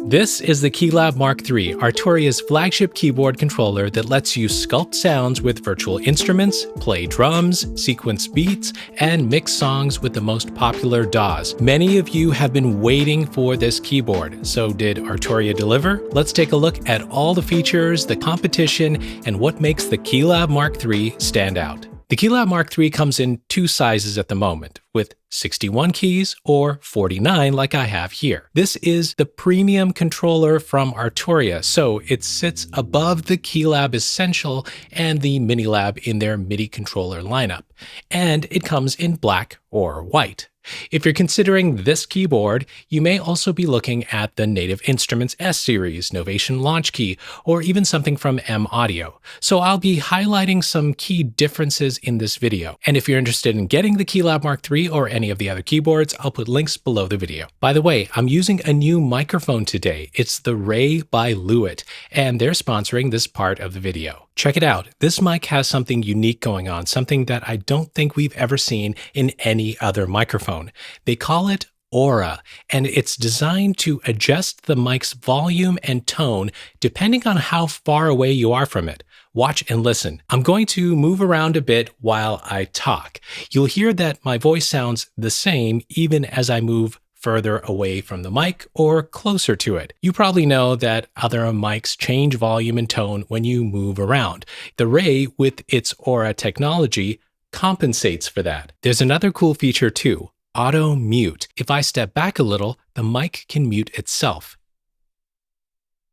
This is the Keylab MK3, Arturia's flagship keyboard controller that lets you sculpt sounds with virtual instruments, play drums, sequence beats, and mix songs with the most popular DAWs. Many of you have been waiting for this keyboard, so did Arturia deliver? Let's take a look at all the features, the competition, and what makes the Keylab MK3 stand out. The Keylab MK3 comes in two sizes at the moment, with 61 keys or 49 like I have here. This is the premium controller from Arturia, so it sits above the Keylab Essential and the Minilab in their MIDI controller lineup, and it comes in black or white. If you're considering this keyboard, you may also be looking at the Native Instruments S-Series, Novation Launch Key, or even something from M Audio. So I'll be highlighting some key differences in this video. And if you're interested in getting the Keylab MK3 or any of the other keyboards, I'll put links below the video. By the way, I'm using a new microphone today. It's the Ray by Lewitt, and they're sponsoring this part of the video. Check it out. This mic has something unique going on, something that I don't think we've ever seen in any other microphone. They call it Aura, and it's designed to adjust the mic's volume and tone depending on how far away you are from it. Watch and listen. I'm going to move around a bit while I talk. You'll hear that my voice sounds the same even as I move further away from the mic or closer to it. You probably know that other mics change volume and tone when you move around. The Ray, with its Aura technology, compensates for that. There's another cool feature too, auto mute. If I step back a little, the mic can mute itself.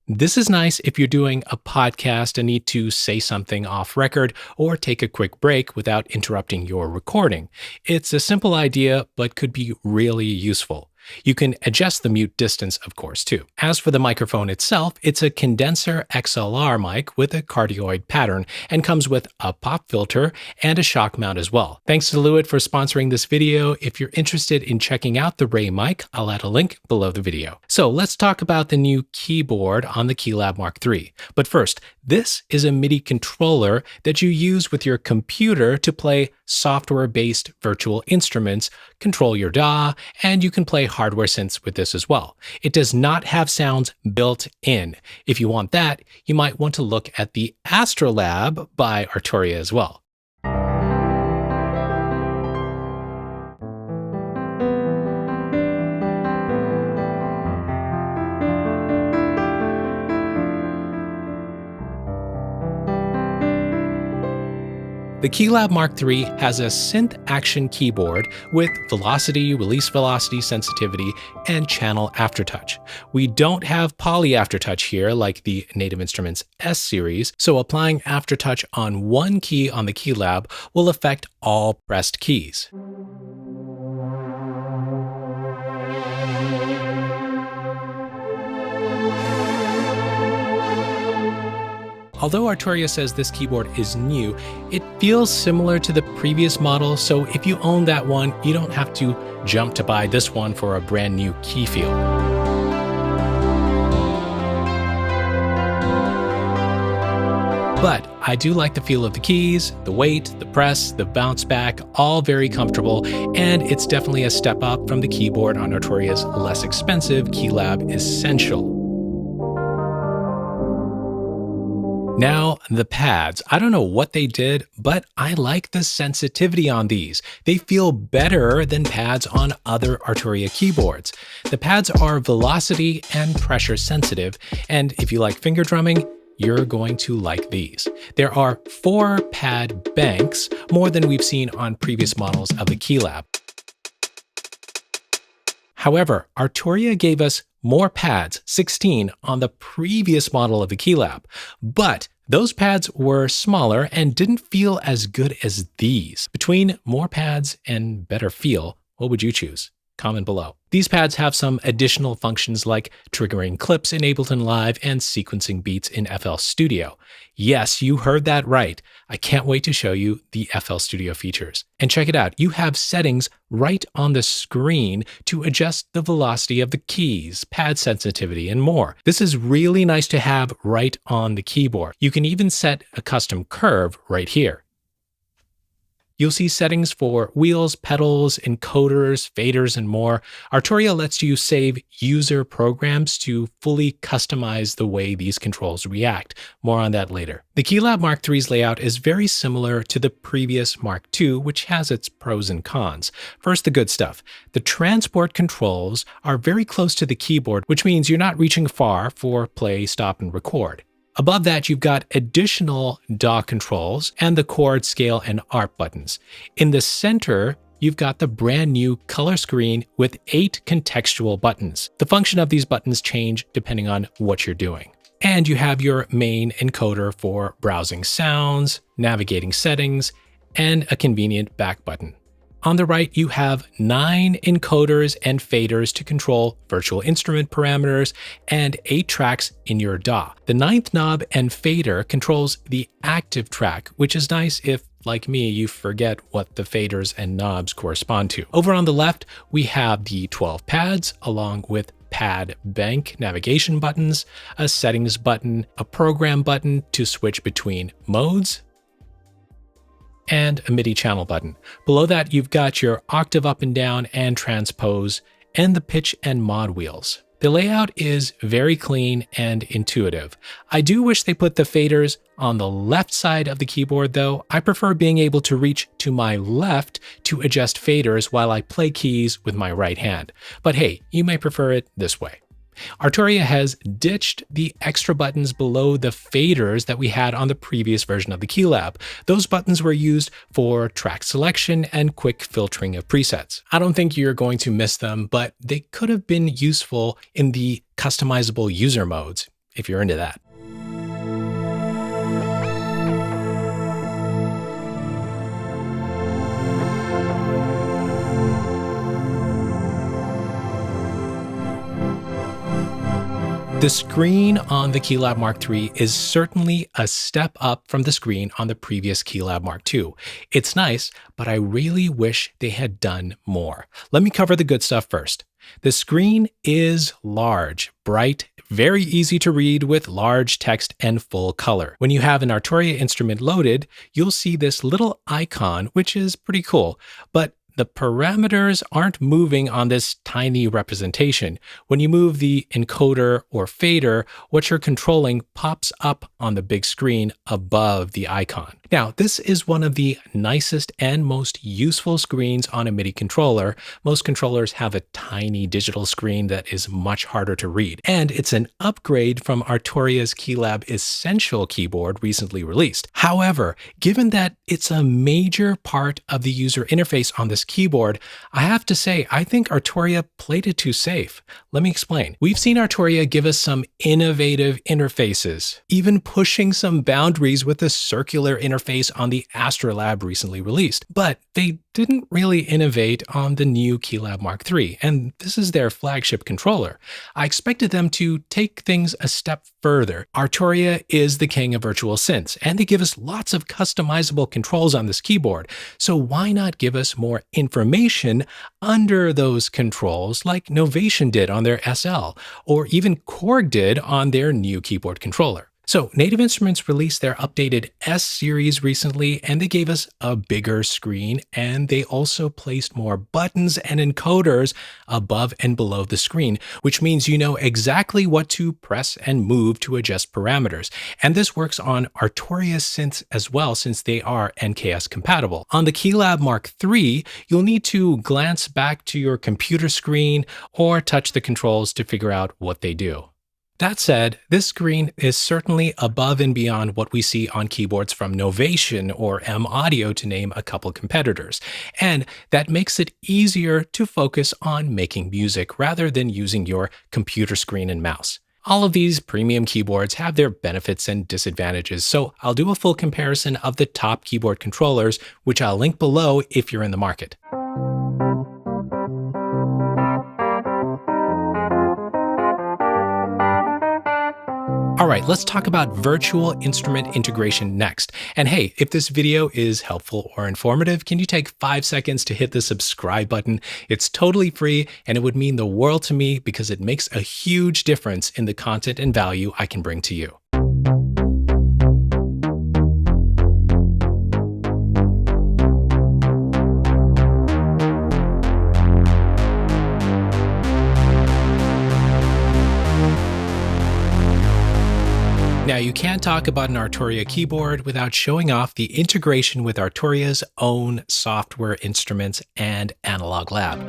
This is nice if you're doing a podcast and need to say something off record or take a quick break without interrupting your recording. It's a simple idea, but could be really useful. You can adjust the mute distance, of course, too. As for the microphone itself, it's a condenser XLR mic with a cardioid pattern and comes with a pop filter and a shock mount as well. Thanks to Lewitt for sponsoring this video. If you're interested in checking out the Ray mic, I'll add a link below the video. So let's talk about the new keyboard on the Keylab MK3. But first, this is a MIDI controller that you use with your computer to play software-based virtual instruments, control your DAW, and you can play hardware synths with this as well. It does not have sounds built in. If you want that, you might want to look at the Astrolab by Arturia as well. The Keylab MK3 has a synth action keyboard with velocity, release velocity, sensitivity, and channel aftertouch. We don't have poly aftertouch here like the Native Instruments S-Series, so applying aftertouch on one key on the Keylab will affect all pressed keys. Although Arturia says this keyboard is new, it feels similar to the previous model, so if you own that one, you don't have to jump to buy this one for a brand new key feel. But I do like the feel of the keys, the weight, the press, the bounce back, all very comfortable, and it's definitely a step up from the keyboard on Arturia's less expensive Keylab Essential. Now, the pads. I don't know what they did, but I like the sensitivity on these. They feel better than pads on other Arturia keyboards. The pads are velocity and pressure sensitive, and if you like finger drumming, you're going to like these. There are 4 pad banks, more than we've seen on previous models of the Keylab. However, Arturia gave us more pads, 16, on the previous model of the Keylab, but those pads were smaller and didn't feel as good as these. Between more pads and better feel, what would you choose? Comment below. These pads have some additional functions like triggering clips in Ableton Live and sequencing beats in FL Studio. Yes, you heard that right. I can't wait to show you the FL Studio features. And check it out, you have settings right on the screen to adjust the velocity of the keys, pad sensitivity, and more. This is really nice to have right on the keyboard. You can even set a custom curve right here. You'll see settings for wheels, pedals, encoders, faders, and more. Arturia lets you save user programs to fully customize the way these controls react. More on that later. The Keylab Mark III's layout is very similar to the previous Mark II, which has its pros and cons. First, the good stuff. The transport controls are very close to the keyboard, which means you're not reaching far for play, stop, and record. Above that, you've got additional DAW controls and the chord, scale, and arp buttons. In the center, you've got the brand new color screen with 8 contextual buttons. The function of these buttons change depending on what you're doing. And you have your main encoder for browsing sounds, navigating settings, and a convenient back button. On the right, you have 9 encoders and faders to control virtual instrument parameters and 8 tracks in your DAW. The 9th knob and fader controls the active track, which is nice if, like me, you forget what the faders and knobs correspond to. Over on the left, we have the 12 pads along with pad bank navigation buttons, a settings button, a program button to switch between modes, and a MIDI channel button. Below that, you've got your octave up and down and transpose, and the pitch and mod wheels. The layout is very clean and intuitive. I do wish they put the faders on the left side of the keyboard though. I prefer being able to reach to my left to adjust faders while I play keys with my right hand. But hey, you may prefer it this way. Arturia has ditched the extra buttons below the faders that we had on the previous version of the Keylab. Those buttons were used for track selection and quick filtering of presets. I don't think you're going to miss them, but they could have been useful in the customizable user modes, if you're into that. The screen on the Keylab Mark III is certainly a step up from the screen on the previous Keylab Mark II. It's nice, but I really wish they had done more. Let me cover the good stuff first. The screen is large, bright, very easy to read with large text and full color. When you have an Arturia instrument loaded, you'll see this little icon, which is pretty cool, but the parameters aren't moving on this tiny representation. When you move the encoder or fader, what you're controlling pops up on the big screen above the icon. Now, this is one of the nicest and most useful screens on a MIDI controller. Most controllers have a tiny digital screen that is much harder to read. And it's an upgrade from Arturia's Keylab Essential keyboard recently released. However, given that it's a major part of the user interface on this keyboard, I have to say, I think Arturia played it too safe. Let me explain. We've seen Arturia give us some innovative interfaces, even pushing some boundaries with the circular interface on the Astrolab recently released, but they didn't really innovate on the new Keylab Mark III, and this is their flagship controller. I expected them to take things a step further. Arturia is the king of virtual synths, and they give us lots of customizable controls on this keyboard, so why not give us more information under those controls like Novation did on their SL, or even Korg did on their new keyboard controller. So Native Instruments released their updated S series recently, and they gave us a bigger screen, and they also placed more buttons and encoders above and below the screen, which means you know exactly what to press and move to adjust parameters. And this works on Arturia synths as well, since they are NKS compatible. On the Keylab Mark III, you'll need to glance back to your computer screen or touch the controls to figure out what they do. That said, this screen is certainly above and beyond what we see on keyboards from Novation or M Audio, to name a couple competitors, and that makes it easier to focus on making music rather than using your computer screen and mouse. All of these premium keyboards have their benefits and disadvantages, so I'll do a full comparison of the top keyboard controllers, which I'll link below if you're in the market. All right, let's talk about virtual instrument integration next. And hey, if this video is helpful or informative, can you take 5 seconds to hit the subscribe button? It's totally free, and it would mean the world to me because it makes a huge difference in the content and value I can bring to you. Now, you can't talk about an Arturia keyboard without showing off the integration with Arturia's own software instruments and Analog Lab.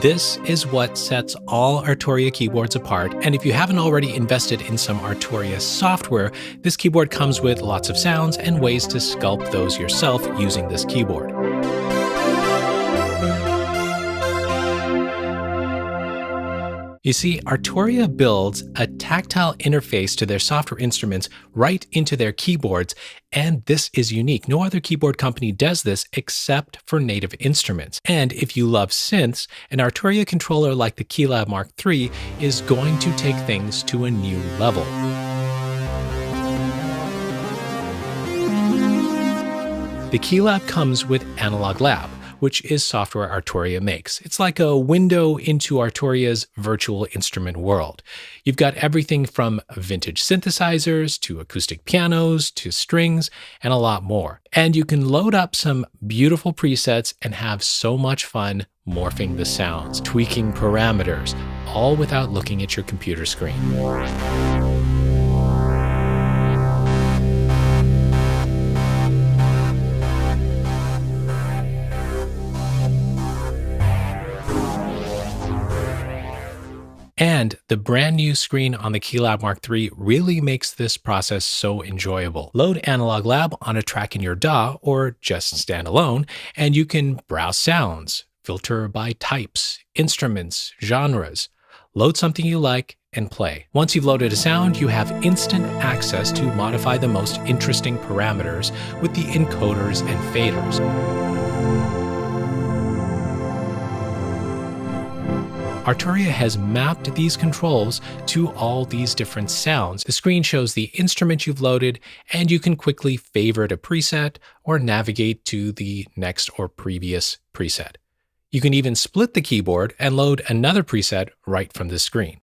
This is what sets all Arturia keyboards apart, and if you haven't already invested in some Arturia software, this keyboard comes with lots of sounds and ways to sculpt those yourself using this keyboard. You see, Arturia builds a tactile interface to their software instruments right into their keyboards, and this is unique. No other keyboard company does this except for native instruments. And if you love synths, an Arturia controller like the Keylab MK3 is going to take things to a new level. The Keylab comes with Analog Lab, which is software Arturia makes. It's like a window into Arturia's virtual instrument world. You've got everything from vintage synthesizers to acoustic pianos to strings and a lot more. And you can load up some beautiful presets and have so much fun morphing the sounds, tweaking parameters, all without looking at your computer screen. And the brand new screen on the Keylab MK3 really makes this process so enjoyable. Load Analog Lab on a track in your DAW or just stand alone, and you can browse sounds, filter by types, instruments, genres, load something you like, and play. Once you've loaded a sound, you have instant access to modify the most interesting parameters with the encoders and faders. Arturia has mapped these controls to all these different sounds. The screen shows the instrument you've loaded, and you can quickly favorite a preset or navigate to the next or previous preset. You can even split the keyboard and load another preset right from the screen.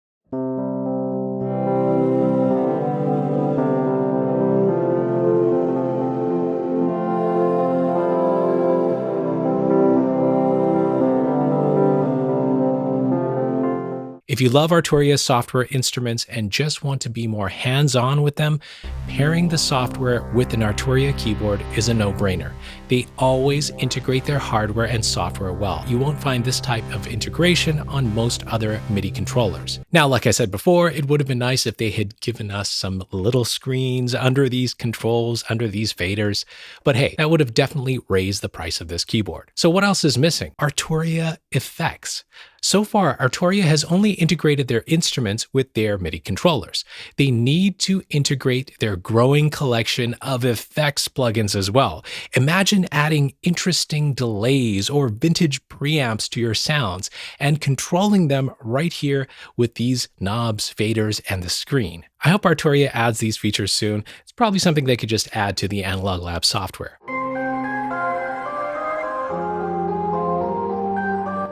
If you love Arturia's software instruments and just want to be more hands-on with them, pairing the software with an Arturia keyboard is a no-brainer. They always integrate their hardware and software well. You won't find this type of integration on most other MIDI controllers. Now, like I said before, it would have been nice if they had given us some little screens under these controls, under these faders, but hey, that would have definitely raised the price of this keyboard. So what else is missing? Arturia effects. So far, Arturia has only integrated their instruments with their MIDI controllers. They need to integrate their growing collection of effects plugins as well. Imagine adding interesting delays or vintage preamps to your sounds and controlling them right here with these knobs, faders, and the screen. I hope Arturia adds these features soon. It's probably something they could just add to the Analog Lab software.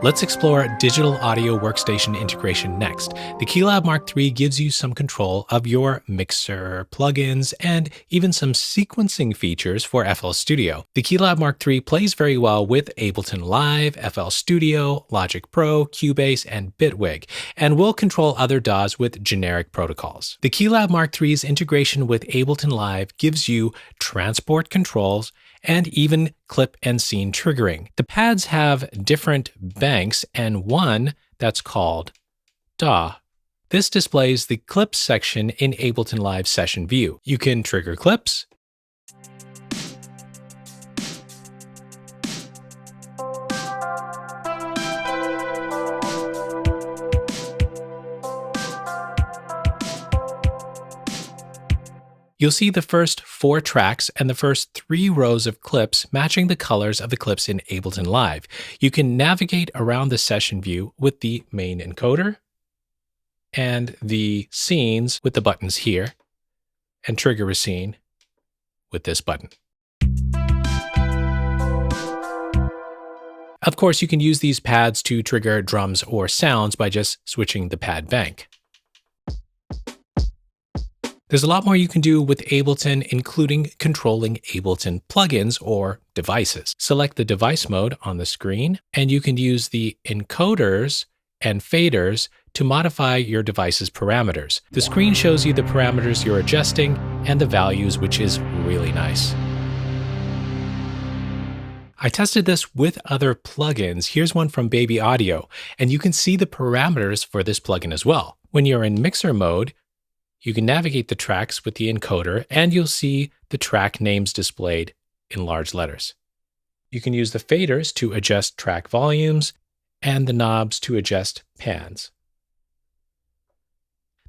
Let's explore digital audio workstation integration next. The Keylab MK3 gives you some control of your mixer, plugins, and even some sequencing features for FL Studio. The Keylab MK3 plays very well with Ableton Live, FL Studio, Logic Pro, Cubase, and Bitwig, and will control other DAWs with generic protocols. The Keylab MK3's integration with Ableton Live gives you transport controls and even clip and scene triggering. The pads have different banks and one that's called DAW. This displays the clips section in Ableton Live session view. You can trigger clips, you'll see the first 4 tracks and the first 3 rows of clips matching the colors of the clips in Ableton Live. You can navigate around the session view with the main encoder and the scenes with the buttons here, and trigger a scene with this button. Of course, you can use these pads to trigger drums or sounds by just switching the pad bank. There's a lot more you can do with Ableton, including controlling Ableton plugins or devices. Select the device mode on the screen, and you can use the encoders and faders to modify your device's parameters. The screen shows you the parameters you're adjusting and the values, which is really nice. I tested this with other plugins. Here's one from Baby Audio, and you can see the parameters for this plugin as well. When you're in mixer mode, you can navigate the tracks with the encoder, and you'll see the track names displayed in large letters. You can use the faders to adjust track volumes and the knobs to adjust pans.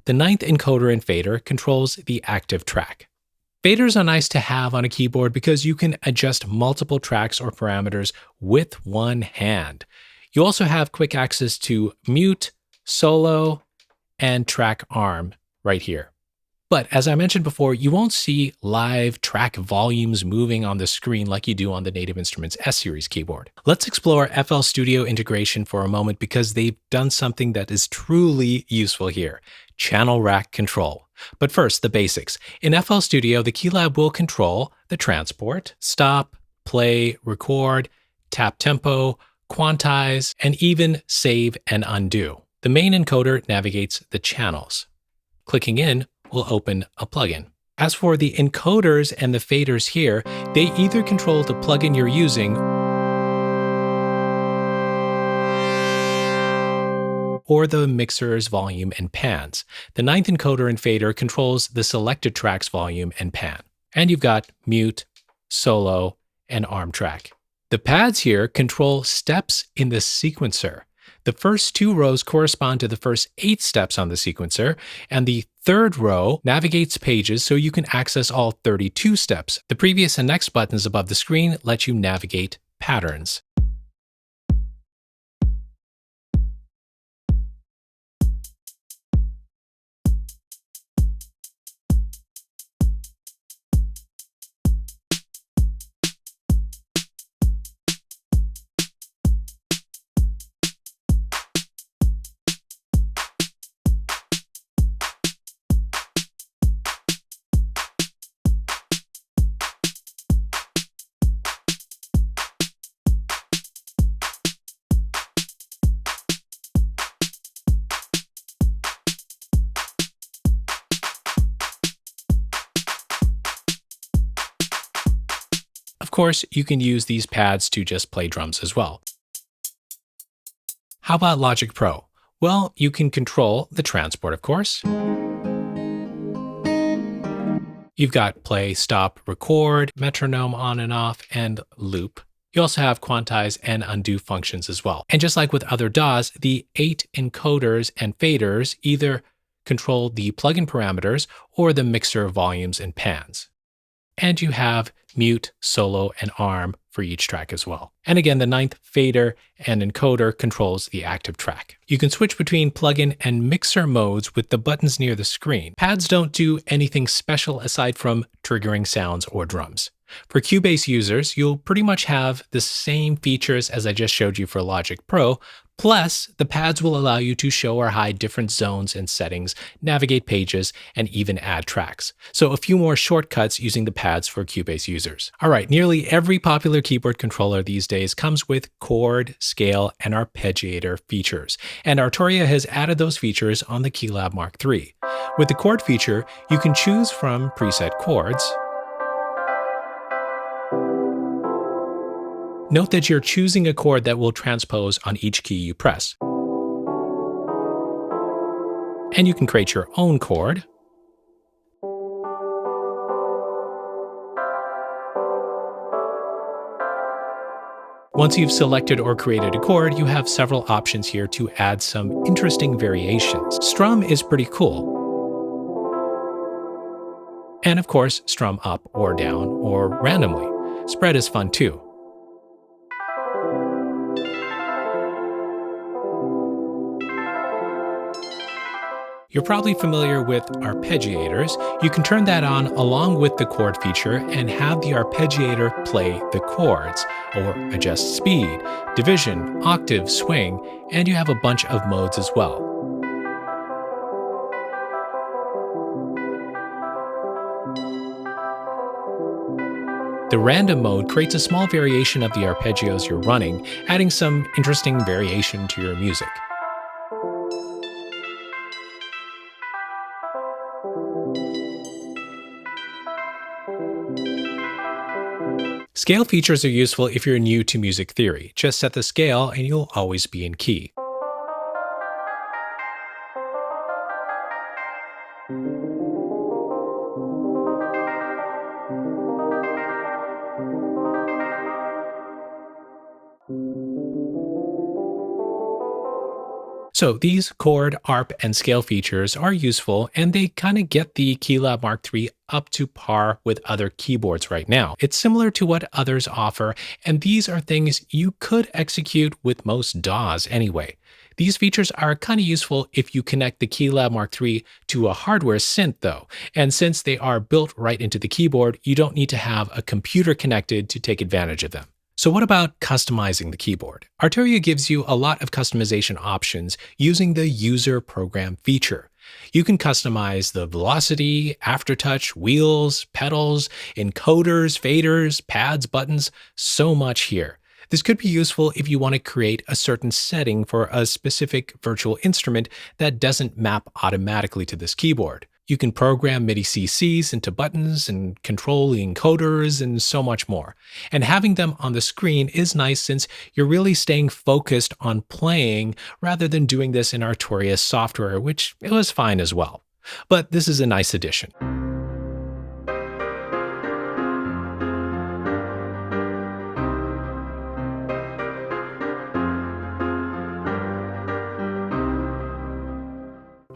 The 9th encoder and fader controls the active track. Faders are nice to have on a keyboard because you can adjust multiple tracks or parameters with one hand. You also have quick access to mute, solo, and track arm right here. But as I mentioned before, you won't see live track volumes moving on the screen like you do on the Native Instruments S-Series keyboard. Let's explore FL Studio integration for a moment because they've done something that is truly useful here: channel rack control. But first, the basics. In FL Studio, the Keylab will control the transport, stop, play, record, tap tempo, quantize, and even save and undo. The main encoder navigates the channels. Clicking in will open a plugin. As for the encoders and the faders here, they either control the plugin you're using or the mixer's volume and pans. The 9th encoder and fader controls the selected track's volume and pan. And you've got mute, solo, and arm track. The pads here control steps in the sequencer. The first 2 rows correspond to the first 8 steps on the sequencer, and the 3rd row navigates pages so you can access all 32 steps. The previous and next buttons above the screen let you navigate patterns. Of course, you can use these pads to just play drums as well. How about Logic Pro? Well, you can control the transport, of course. You've got play, stop, record, metronome on and off, and loop. You also have quantize and undo functions as well. And just like with other DAWs, the 8 encoders and faders either control the plugin parameters or the mixer volumes and pans. And you have mute, solo, and arm for each track as well. And again, the 9th fader and encoder controls the active track. You can switch between plugin and mixer modes with the buttons near the screen. Pads don't do anything special aside from triggering sounds or drums. For Cubase users, you'll pretty much have the same features as I just showed you for Logic Pro, plus the pads will allow you to show or hide different zones and settings, navigate pages, and even add tracks. So a few more shortcuts using the pads for Cubase users. All right, nearly every popular keyboard controller these days comes with chord, scale, and arpeggiator features, and Arturia has added those features on the Keylab MK3. With the chord feature, you can choose from preset chords. Note that you're choosing a chord that will transpose on each key you press. And you can create your own chord. Once you've selected or created a chord, you have several options here to add some interesting variations. Strum is pretty cool. And of course, strum up or down or randomly. Spread is fun too. You're probably familiar with arpeggiators. You can turn that on along with the chord feature and have the arpeggiator play the chords, or adjust speed, division, octave, swing, and you have a bunch of modes as well. The random mode creates a small variation of the arpeggios you're running, adding some interesting variation to your music. Scale features are useful if you're new to music theory. Just set the scale and you'll always be in key. So these chord, arp, and scale features are useful, and they kind of get the Keylab MK3 up to par with other keyboards right now. It's similar to what others offer, and these are things you could execute with most DAWs anyway. These features are kind of useful if you connect the Keylab MK3 to a hardware synth though, and since they are built right into the keyboard, you don't need to have a computer connected to take advantage of them. So what about customizing the keyboard? Arturia gives you a lot of customization options using the user program feature. You can customize the velocity, aftertouch, wheels, pedals, encoders, faders, pads, buttons, so much here. This could be useful if you want to create a certain setting for a specific virtual instrument that doesn't map automatically to this keyboard. You can program MIDI CCs into buttons and control the encoders and so much more. And having them on the screen is nice since you're really staying focused on playing rather than doing this in Arturia software, which it was fine as well. But this is a nice addition.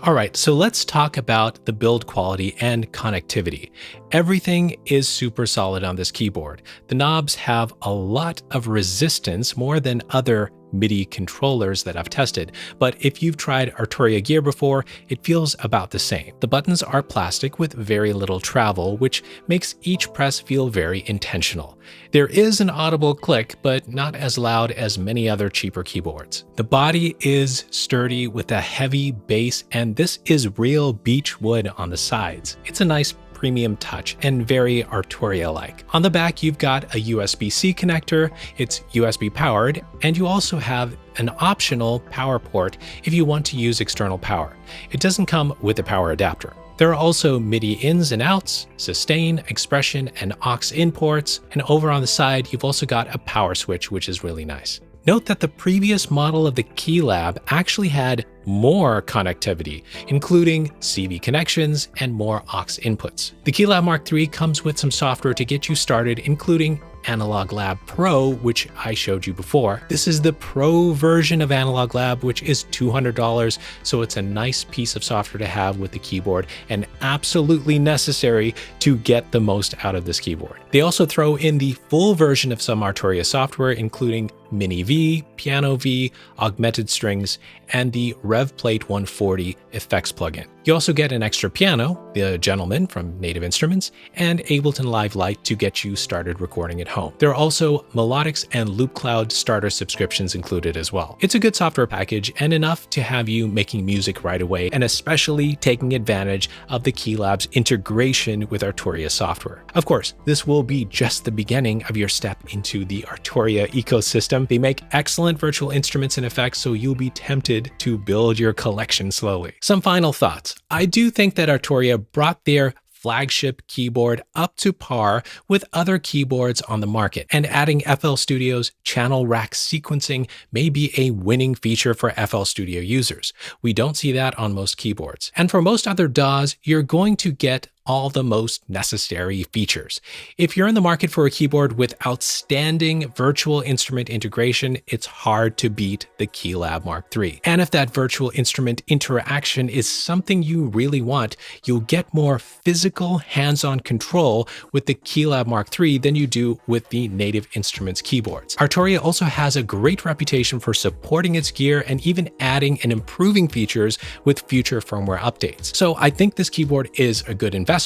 All right, so let's talk about the build quality and connectivity. Everything is super solid on this keyboard. The knobs have a lot of resistance, more than other MIDI controllers that I've tested, but if you've tried Arturia gear before, it feels about the same. The buttons are plastic with very little travel, which makes each press feel very intentional. There is an audible click, but not as loud as many other cheaper keyboards. The body is sturdy with a heavy bass, and this is real beech wood on the sides. It's a nice premium touch and very Arturia-like. On the back, you've got a USB-C connector, it's USB powered, and you also have an optional power port if you want to use external power. It doesn't come with a power adapter. There are also MIDI ins and outs, sustain, expression, and aux in ports, and over on the side, you've also got a power switch, which is really nice. Note that the previous model of the Keylab actually had more connectivity, including CV connections and more aux inputs. The Keylab MK3 comes with some software to get you started, including Analog Lab Pro, which I showed you before. This is the Pro version of Analog Lab, which is $200, so it's a nice piece of software to have with the keyboard and absolutely necessary to get the most out of this keyboard. They also throw in the full version of some Arturia software, including Mini V, Piano V, Augmented Strings, and the RevPlate 140 effects plugin. You also get an extra piano, the Gentleman from Native Instruments, and Ableton Live Lite to get you started recording at home. There are also Melodics and Loop Cloud starter subscriptions included as well. It's a good software package and enough to have you making music right away, and especially taking advantage of the Keylab's integration with Arturia software. Of course, this will be just the beginning of your step into the Arturia ecosystem. They make excellent virtual instruments and effects, so you'll be tempted to build your collection slowly. Some final thoughts. I do think that Arturia brought their flagship keyboard up to par with other keyboards on the market, and adding FL Studio's channel rack sequencing may be a winning feature for FL Studio users. We don't see that on most keyboards. And for most other DAWs, you're going to get all the most necessary features. If you're in the market for a keyboard with outstanding virtual instrument integration, it's hard to beat the Keylab MK3. And if that virtual instrument interaction is something you really want, you'll get more physical hands-on control with the Keylab MK3 than you do with the Native Instruments keyboards. Arturia also has a great reputation for supporting its gear and even adding and improving features with future firmware updates. So I think this keyboard is a good investment.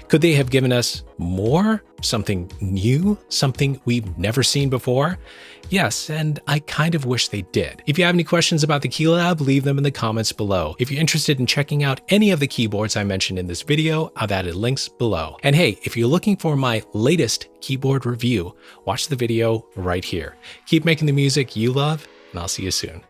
Could they have given us more? Something new? Something we've never seen before? Yes, and I kind of wish they did. If you have any questions about the Keylab, leave them in the comments below. If you're interested in checking out any of the keyboards I mentioned in this video, I've added links below. And hey, if you're looking for my latest keyboard review, watch the video right here. Keep making the music you love, and I'll see you soon.